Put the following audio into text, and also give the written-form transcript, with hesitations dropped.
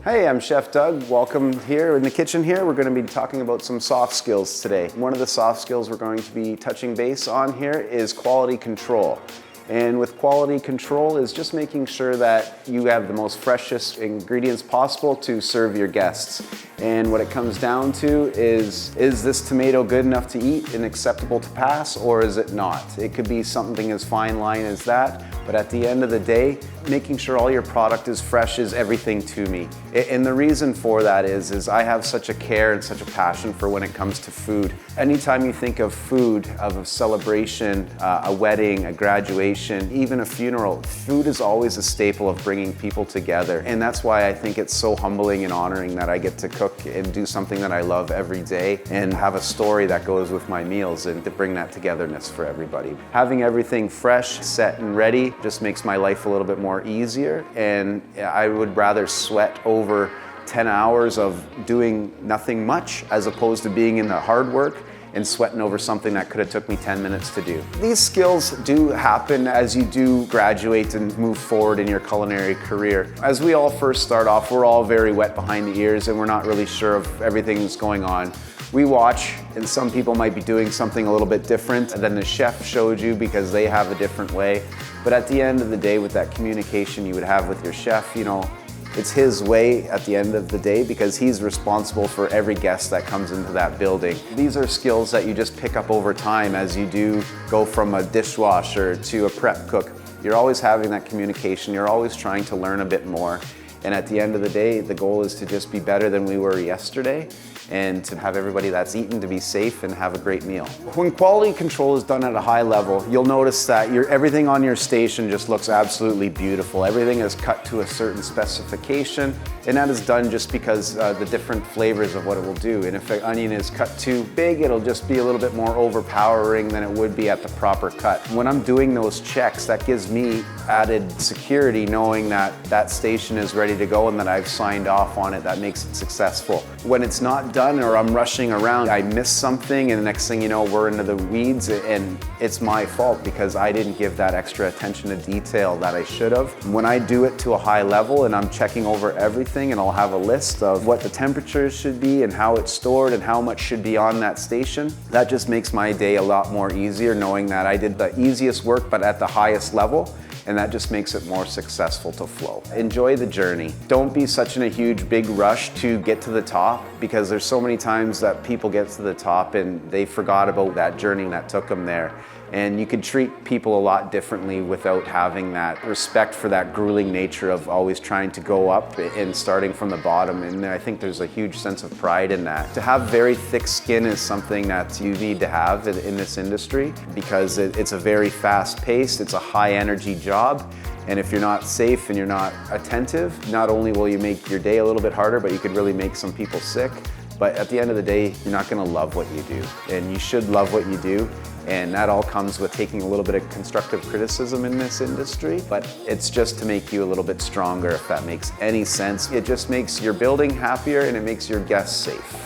Hey, I'm Chef Doug. Welcome here in the kitchen here. We're going to be talking about some soft skills today. One of the soft skills we're going to be touching base on here is quality control. And with quality control is just making sure that you have the most freshest ingredients possible to serve your guests. And what it comes down to is this tomato good enough to eat and acceptable to pass, or is it not? It could be something as fine line as that, but at the end of the day, making sure all your product is fresh is everything to me. And the reason for that is I have such a care and such a passion for when it comes to food. Anytime you think of food, of a celebration, a wedding, a graduation, even a funeral, food is always a staple of bringing people together. And that's why I think it's so humbling and honoring that I get to cook and do something that I love every day and have a story that goes with my meals and to bring that togetherness for everybody. Having everything fresh, set and ready just makes my life a little bit more easier, and I would rather sweat over 10 hours of doing nothing much as opposed to being in the hard work and sweating over something that could have took me 10 minutes to do. These skills do happen as you do graduate and move forward in your culinary career. As we all first start off, we're all very wet behind the ears and we're not really sure of everything that's going on. We watch, and some people might be doing something a little bit different than the chef showed you because they have a different way. But at the end of the day, with that communication you would have with your chef, you know, it's his way at the end of the day because he's responsible for every guest that comes into that building. These are skills that you just pick up over time as you do go from a dishwasher to a prep cook. You're always having that communication, you're always trying to learn a bit more. And at the end of the day, the goal is to just be better than we were yesterday and to have everybody that's eaten to be safe and have a great meal. When quality control is done at a high level, you'll notice that everything on your station just looks absolutely beautiful. Everything is cut to a certain specification, and that is done just because the different flavors of what it will do. And if an onion is cut too big, it'll just be a little bit more overpowering than it would be at the proper cut. When I'm doing those checks, that gives me added security knowing that that station is ready to go and that I've signed off on it. That makes it successful. When it's not done or I'm rushing around, I miss something and the next thing you know, we're into the weeds and it's my fault because I didn't give that extra attention to detail that I should have. When I do it to a high level and I'm checking over everything and I'll have a list of what the temperatures should be and how it's stored and how much should be on that station, that just makes my day a lot more easier knowing that I did the easiest work but at the highest level. And that just makes it more successful to flow. Enjoy the journey. Don't be such in a huge big rush to get to the top because there's so many times that people get to the top and they forgot about that journey that took them there. And you could treat people a lot differently without having that respect for that grueling nature of always trying to go up and starting from the bottom. And I think there's a huge sense of pride in that. To have very thick skin is something that you need to have in this industry because it's a very fast paced, it's a high energy job. And if you're not safe and you're not attentive, not only will you make your day a little bit harder, but you could really make some people sick. But at the end of the day, you're not gonna love what you do. And you should love what you do. And that all comes with taking a little bit of constructive criticism in this industry, but it's just to make you a little bit stronger, if that makes any sense. It just makes your building happier and it makes your guests safe.